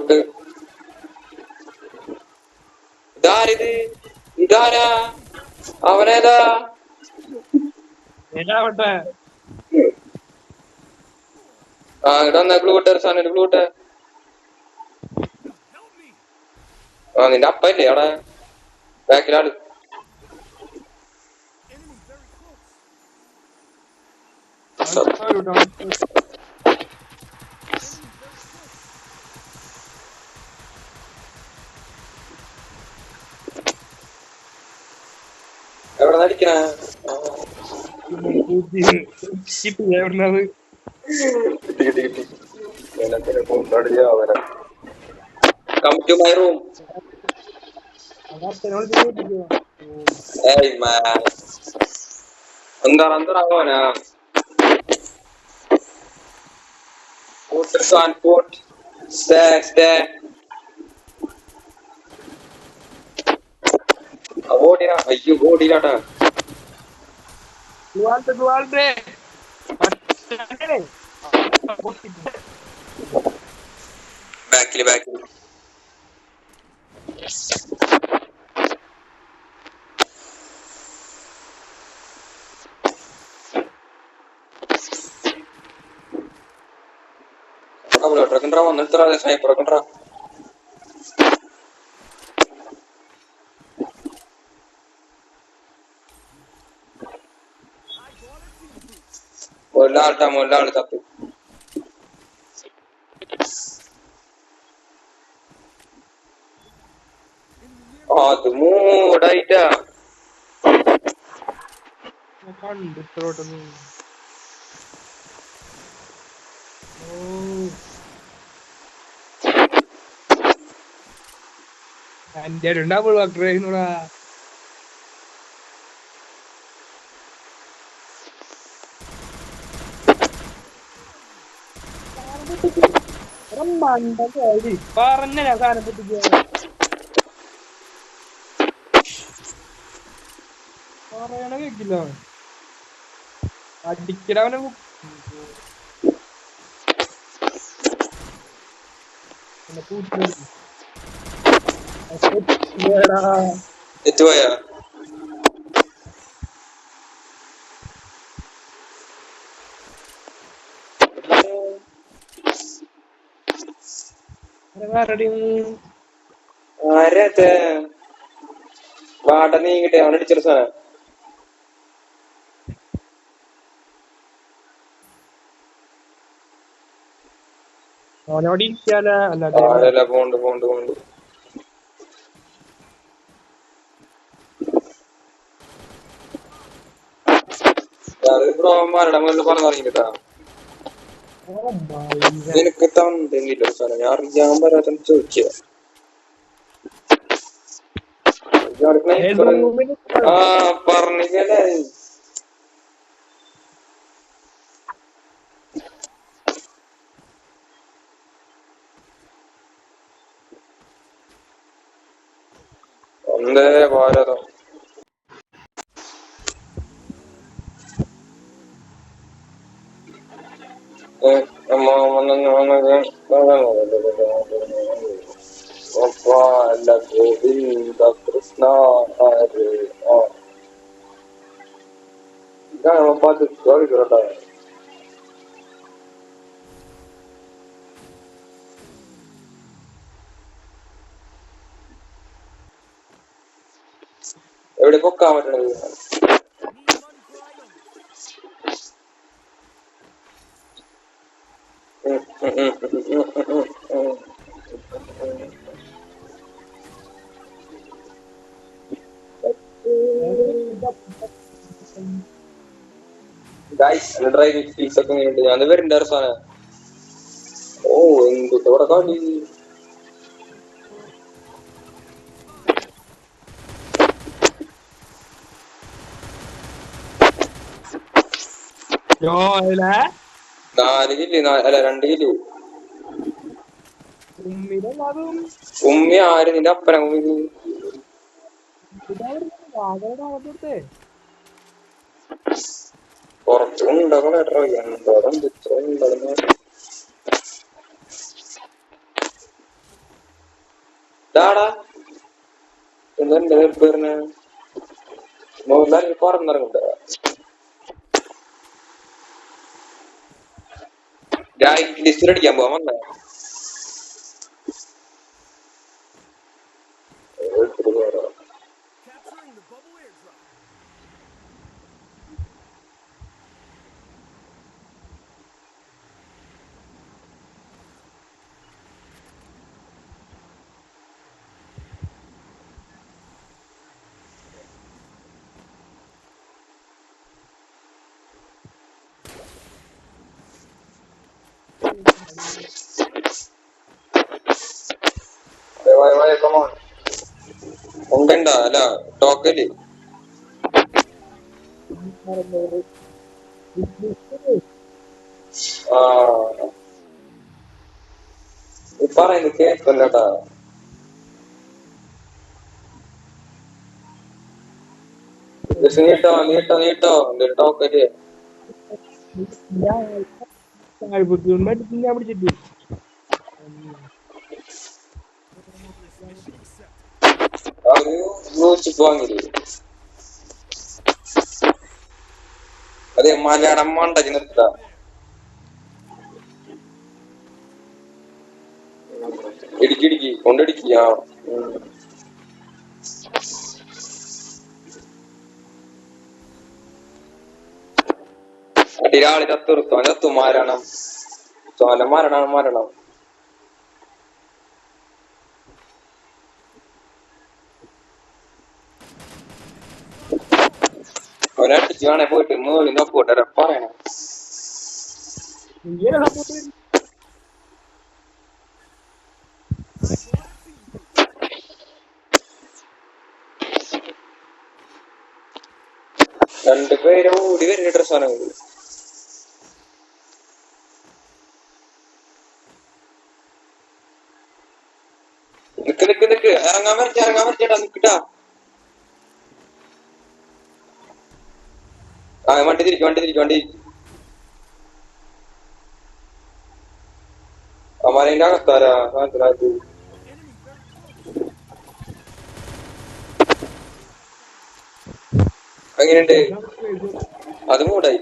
Out. ഇതാരിത്? ഇതാരാ? അവനേതാ? ആ ഇവിടെ വന്ന ബ്ലൂ ഇട്ട സാധനം ബ്ലൂ ഇട്ട. ആ നിന്റെ അപ്പല്ലേ അവിടെ ബാക്കിലാള്. എവിടെ നടിക്കണ? Come to my room. Hey man. Andar avana. Put on put. Stay. ഓടിനാ അയ്യോ ഓടിനാട്ടാ. ബാക്കില് ട്രക്കണ്ടാ വന്നിട്ട് സ്നൈപ്പർ ഒക്കെ ഉണ്ടാ. മുതലാളി തപ്പി. അത് മൂടായിട്ടാ എന്റെ ഡബിൾ വാക്കറായിരുന്നുടാ. പറഞ്ഞ ഞാൻ സാധനം പൊട്ടിക്കുക പറയണ കേക്കില്ല. അടിക്കടവനെ എത്തുപോയാ. ആരത് വാട്ട നീങ്ങിട്ടെ അവനടിച്ചൊരു സാധനം. അവനോട് ഇരിക്കാല അല്ലാതെ പോണ്ട് ബ്രോമാരുടെ മുകളിൽ പറഞ്ഞിട്ടാ. നിനക്ക് തന്നില്ല സാധനം ഞാൻ അറിയാൻ പറ്റാത്ത ചോദിക്കുക. ആ പറഞ്ഞില്ലേ ഒന്നേ ഭാരതം. ഗോവിന്ദ കൃഷ്ണ ഹരേ. ഇതാണ് പാട്ട് കേട്ടോ. എവിടെ പൊക്കാൻ പറ്റണത്? ഡ്രൈവിംഗ് ഫീസ് ഒക്കെ ഉണ്ട്. ഞാൻ വരുന്നുണ്ട് അവസാനം. ഓ എന്തുട്ടവിടെ കളി. നാല് കില്ല് അല്ല 2 കില്ല്. ഉമ്മി ആര് നിന്റെ അപ്പന ഉമ്മി? കുറച്ചുണ്ടാക്കണം കേട്ടോ. എന്തോരം ഇത്ര ഉണ്ടാകുന്ന ഇതാടാ എന്തെന്റെ പേരിന് മോഹൻലാൽ പറഞ്ഞിറങ്ങുന്നുണ്ട്. ലിസ്റ്റിൽ അടിക്കാൻ പോവാൻ വന്നേ. ഉണ്ടണ്ട അല്ല ടോക്കല് ആ പറയുന്നത് കേക്കല്ലട്ടാ. നീട്ടോ നീട്ടോ നീട്ടോ ടോക്കല് ഞാൻ പിടിച്ചിട്ട് അവര് ബ്ലൂചിപ്പ് വാങ്ങില്ലേ. അതെ മലയാളം മണ്ടച്ച് നിർത്ത. ഇടുക്കി കൊണ്ടിടിക്കുക. അടിരാളി ചത്തുറുത്തോൻ ചത്തു മാരണം ചോല മരണം. അവനടിച്ച് വേണേ പോയിട്ട് മേളിൽ നോക്കൂട്ടെ പറയണം. രണ്ടുപേരും ഓടി വരുന്ന ഡ്രസ്സാണ്. നിക്ക് ഇറങ്ങാൻ പറ്റാ നിക്കട്ടാ. ആ വണ്ടി തിരിക്കും. അമാരതിന്റെ അകത്താരാ മനസ്സിലാക്കി. എങ്ങനെയുണ്ട് അത് മൂടായി.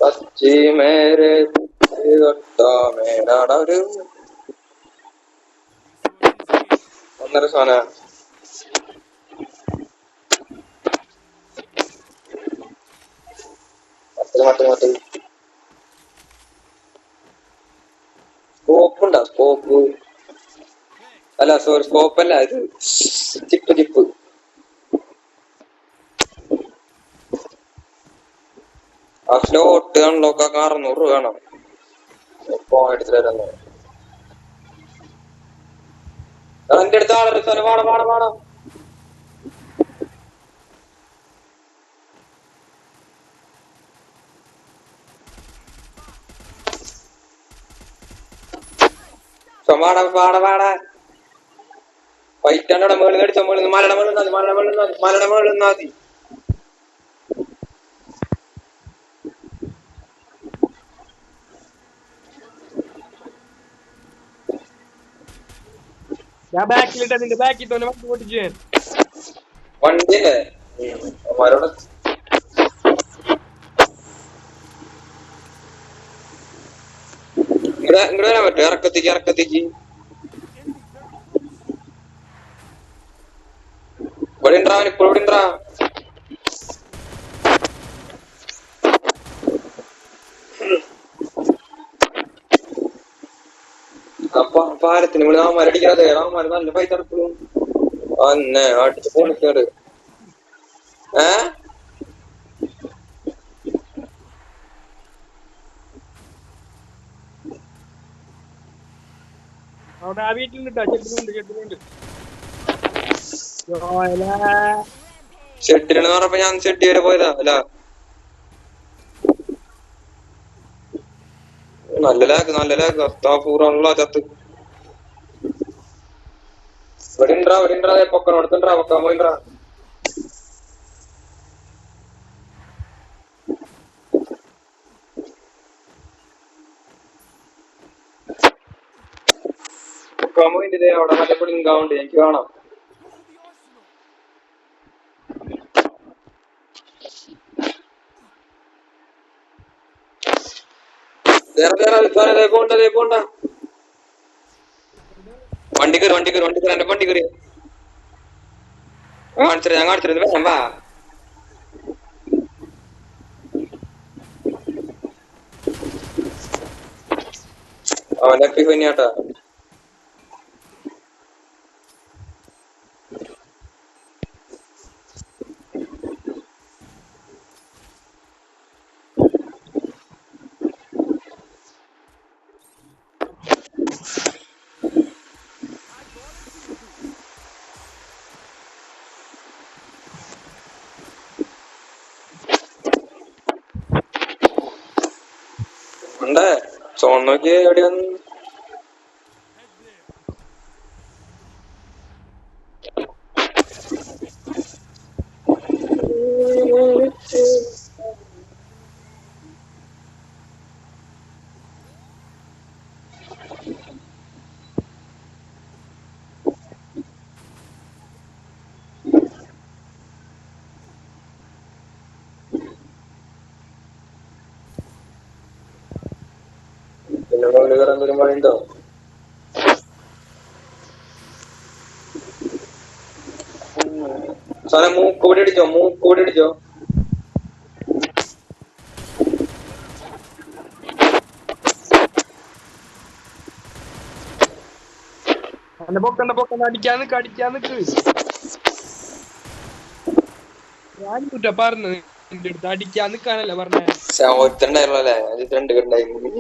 സച്ചി മേരെ മേനാടാ ഒരു ഒന്നര സാന മറ്റേ സ്കോപ്പുണ്ടാ സ്കോപ്പ് അല്ല സോറി സ്കോപ്പല്ല ഇത് ചിപ്പ് ആ സ്ലോട്ട് അൺലോക്കാക്കാൻ 600 രൂപ വേണം. എടുത്തു തരുന്നു. എന്റെ അടുത്ത് ആളെ വാടാ പൈറ്റാണ്ടോടെ മേളിൽ അടിച്ച മലയുടെ മേളിൽ മതി. ഞാൻ ബാക്കിലിട്ട് നിന്റെ ബാക്കിൽ തന്നെ വണ്ടി ഓടിച്ചു വണ്ടിയല്ലേ അവന്മാരോട് ഇങ്ങോട്ട് വരാൻ പറ്റും. ഇറക്കത്തേക്ക് ഇവിടെ ഉണ്ടാ ഇപ്പോൾ ഇവിടെ ഉണ്ടാ. അപ്പൊ പാലത്തിന് ഇവിടെ അവന്മാരടിക്കാതെ അവന്മാര് നല്ല പൈസ എടുക്കും. അന്നെ അടിച്ച് പൊളിക്കാട്. അവിടെ ആ വീട്ടിലുണ്ട് ചെട്ടിലുണ്ട് ഷെട്ടിലെന്ന് പറഞ്ഞപ്പോ ഞാൻ ഷെട്ടി വരെ പോയതാ. അല്ല നല്ല ലാഗ് അസ്താഫുറുള്ള ചത്ത്. ഇവിടെ ഉണ്ടാ പൊക്കണം എടുത്തുണ്ടാ പൊക്കാൻ പോയിണ്ടാ. എടുക്കാൻ പോയിട്ടില്ലേ അവിടെ നല്ല പുളിങ്കാവുണ്ട് എനിക്ക് കാണാം. പോണ്ട വണ്ടി കയറി എന്റെ വണ്ടി കയറി ഞാൻ കാണിച്ചിരുന്നു വേണം വാ. അവന്റെ എപ്പി പനിയാട്ടാ. ഉണ്ടേ സോൺ നോക്കി എവിടെയാന്ന് പിന്നെ മുകളിൽ കയറാൻ ഒരു മഴയുണ്ടോ? സാധനം മൂക്കോടി അടിച്ചോ. എന്റെ പൊക്കണ്ട അടിക്കാൻ നിക്ക് ഞാൻ കുറ്റ പറഞ്ഞത് എന്റെ അടുത്ത് അടിക്കാൻ നിക്കാനല്ല പറഞ്ഞേ. ഒറ്റണ്ടായിരുന്നല്ലേ അത് രണ്ട് കണ്ടായിരുന്നു.